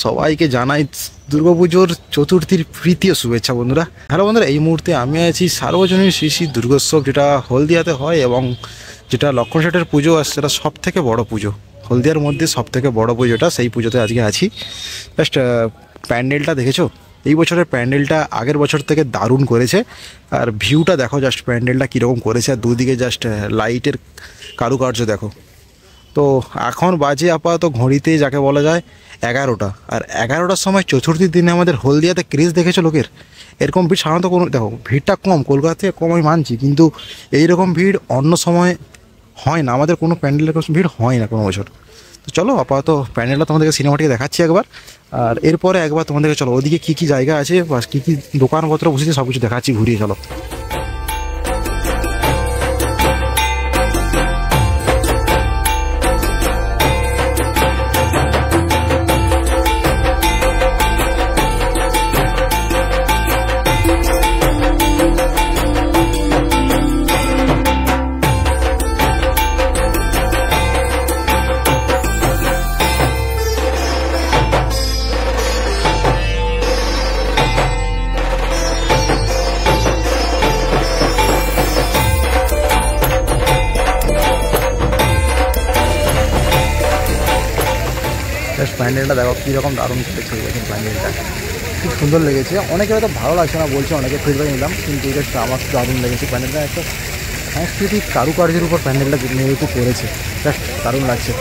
সবাইকে জানাই দুর্গাপুজোর চতুর্থীর প্রীতি ও শুভেচ্ছা বন্ধুরা। হ্যালো বন্ধুরা, এই মুহূর্তে আমি আছি সার্বজনীন শ্রী শ্রী দুর্গোৎসব, যেটা হলদিয়াতে হয় এবং যেটা লক্ষণ শেঠের পুজো আছে, সেটা সব থেকে বড়ো পুজো। হলদিয়ার মধ্যে সব থেকে বড়ো পুজোটা, সেই পুজোতে আজকে আছি। জাস্ট প্যান্ডেলটা দেখেছো? এই বছরের প্যান্ডেলটা আগের বছর থেকে দারুণ করেছে। আর ভিউটা দেখো, জাস্ট প্যান্ডেলটা কীরকম করেছে, আর দুদিকে জাস্ট লাইটের কারুকার্য দেখো। তো এখন বাজে আপাতত ঘড়িতে যাকে বলা যায় 11টা, আর 11টার সময় চতুর্থীর দিনে আমাদের হলদিয়াতে ক্রেজ দেখেছো লোকের। এরকম ভিড় সাধারণত কোনো, দেখো ভিড়টা কম, কলকাতা থেকে কম আমি মানছি, কিন্তু এইরকম ভিড় অন্য সময় হয় না। আমাদের কোনো প্যান্ডেলের ভিড় হয় না কোনো বছর। তো চলো আপাতত প্যান্ডেলটা তোমাদেরকে সিনেমাটিকে দেখাচ্ছি একবার, আর এরপরে একবার তোমাদেরকে চলো ওদিকে কী কী জায়গা আছে বা কী কী দোকানপত্র বসেছে সব কিছু দেখাচ্ছি ঘুরিয়ে। চলো প্যান্ডেলটা দেখো কীরকম দারুণ করেছে। দেখুন প্যান্ডেলটা খুব সুন্দর লেগেছে। অনেকে হয়তো ভালো লাগছে না বলছে, অনেকে ফিডব্যাক নিলাম, কিন্তু জাস্ট আমার দারুণ লেগেছে। প্যান্ডেলটা একটা সাংস্কৃতিক কারুকার্যের উপর প্যান্ডেলটা যেহেতু করেছে, জাস্ট দারুণ লাগছে।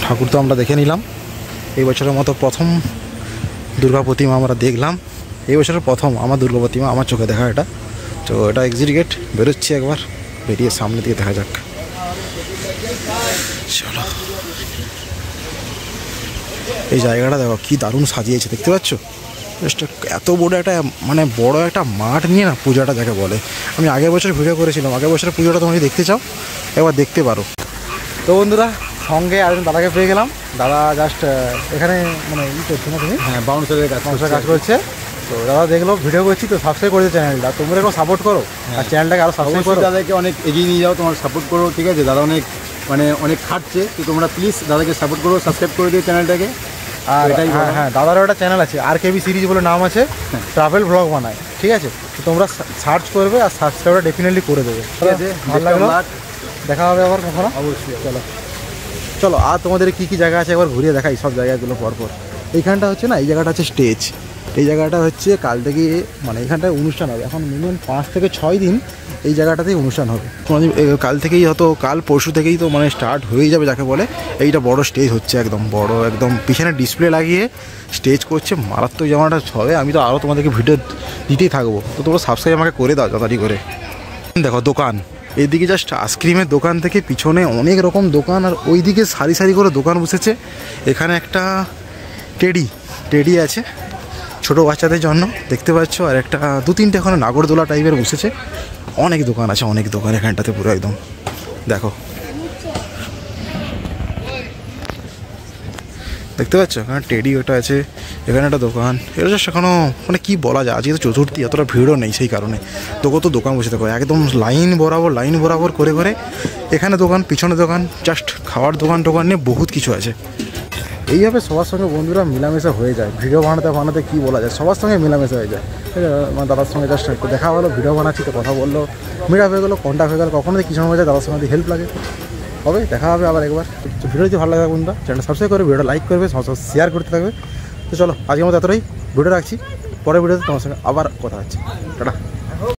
ঠাকুর তো আমরা দেখে নিলাম। এই বছরের মতো প্রথম দুর্গা প্রতিমা আমরা দেখলাম। এই বছরের প্রথম আমার দুর্গা প্রতিমা আমার চোখে দেখা এটা। তো এটা এক্সিট গেট, বেরোচ্ছি একবার, বেরিয়ে সামনে দিয়ে দেখা যাক। চলো, এই জায়গাটা দেখো কি দারুণ সাজিয়েছে, দেখতে পাচ্ছ? এত বড় একটা, মানে বড় একটা মাঠ নিয়ে না পূজাটা যাকে বলে। আমি আগের বছর ভিডিও করেছিলাম, আগের বছরের পুজোটা তোমরা দেখতে চাও একবার দেখতে পারো। তো বন্ধুরা, সঙ্গে আরেকজন দাদাকে পেয়ে গেলাম। দাদা জাস্ট এখানে মানে ই করছে না, তুমি? হ্যাঁ, বাউন্সারের কাজ করছে। তো দাদা দেখলো ভিডিও করছি, তো সাবস্ক্রাইব করে চ্যানেলটা, তোমরা একটু সাপোর্ট করো আর চ্যানেলটাকে আরও সাবস্ক্রাইব করো। দাদাকে অনেক এগিয়ে নিয়ে যাও, তোমার সাপোর্ট করো, ঠিক আছে? দাদা অনেক খাটছে, তো তোমরা প্লিজ দাদাকে সাপোর্ট করো, সাবস্ক্রাইব করে দিও চ্যানেলটাকে। আর হ্যাঁ, দাদারও একটা চ্যানেল আছে, RKB সিরিজ বলে নাম আছে, ট্রাভেল ব্লগ বানায়, ঠিক আছে? তো তোমরা সার্চ করবে আর সাবস্ক্রাইবটা ডেফিনেটলি করে দেবে, ঠিক আছে? ভালো লাগলো, দেখা হবে আবার কখনো, অবশ্যই। চলো চলো, আর তোমাদের কী কী জায়গা আছে একবার ঘুরিয়ে দেখাই সব জায়গাগুলো পরপর। এইখানটা হচ্ছে না, এই জায়গাটা হচ্ছে স্টেজ। এই জায়গাটা হচ্ছে কাল থেকে, মানে এখানটায় অনুষ্ঠান হবে এখন মিনিমাম 5 থেকে 6 দিন এই জায়গাটাতেই অনুষ্ঠান হবে। কাল থেকেই হয়তো, কাল পরশু থেকেই তো মানে স্টার্ট হয়ে যাবে যাকে বলে। এইটা বড় স্টেজ হচ্ছে, একদম বড়, একদম পিছনে ডিসপ্লে লাগিয়ে স্টেজ করছে, মারাত্মক জামাটা হবে। আমি তো আরও তোমাদেরকে ভিডিও দিতেই থাকবো, তো তোমরা সাবস্ক্রাইব আমাকে করে দাও তাড়াতাড়ি করে। দেখো দোকান, এইদিকে জাস্ট আইসক্রিমের দোকান থেকে পিছনে অনেক রকম দোকান, আর ওইদিকে সারি সারি করে দোকান বসেছে। এখানে একটা টেডি আছে ছোটো বাচ্চাদের জন্য, দেখতে পাচ্ছ, আর একটা 2-3টে এখানে নাগরদোলা টাইপের বসেছে। অনেক দোকান আছে, অনেক দোকান এখানটাতে পুরো একদম দেখো, দেখতে পাচ্ছ? এখানে টেডি ওটা আছে, এখানে একটা দোকান। এটা জাস্ট এখনও মানে কী বলা যায়, আজকে তো চতুর্থী, এতটা ভিড়ও নেই, সেই কারণে তোকে তো দোকান বসে থাকো একদম লাইন বরাবর করে এখানে দোকান, পিছনে দোকান, জাস্ট খাওয়ার দোকান নিয়ে বহুত কিছু আছে। এইভাবে সবার সঙ্গে বন্ধুরা মিলামেশা হয়ে যায়। ভিডিও বানাতে কী বলা যায়, সবার সঙ্গে মিলামেশা হয়ে যায়। আমার দাদার সঙ্গে জাস্ট একটু দেখা হলো, ভিডিও বানাচ্ছি তো কথা বললো, মিট আপ হয়ে গেলো, কন্ট্যাক্ট হয়ে গেলো। কখনো কিছু হয়ে যায় দাদার সঙ্গে হেল্প লাগে, হবে, দেখা হবে আবার একবার। ভিডিও যদি ভালো লাগে বন্ধুরা চ্যানেলটা সাবস্ক্রাইব করবে, ভিডিওটা লাইক করবে, শেয়ার করতে থাকবে। তো চলো আজকের মতো এতটাই, ভিডিও রাখছি, পরের ভিডিওতে তোমার সঙ্গে আবার কথা হচ্ছে। টাটা।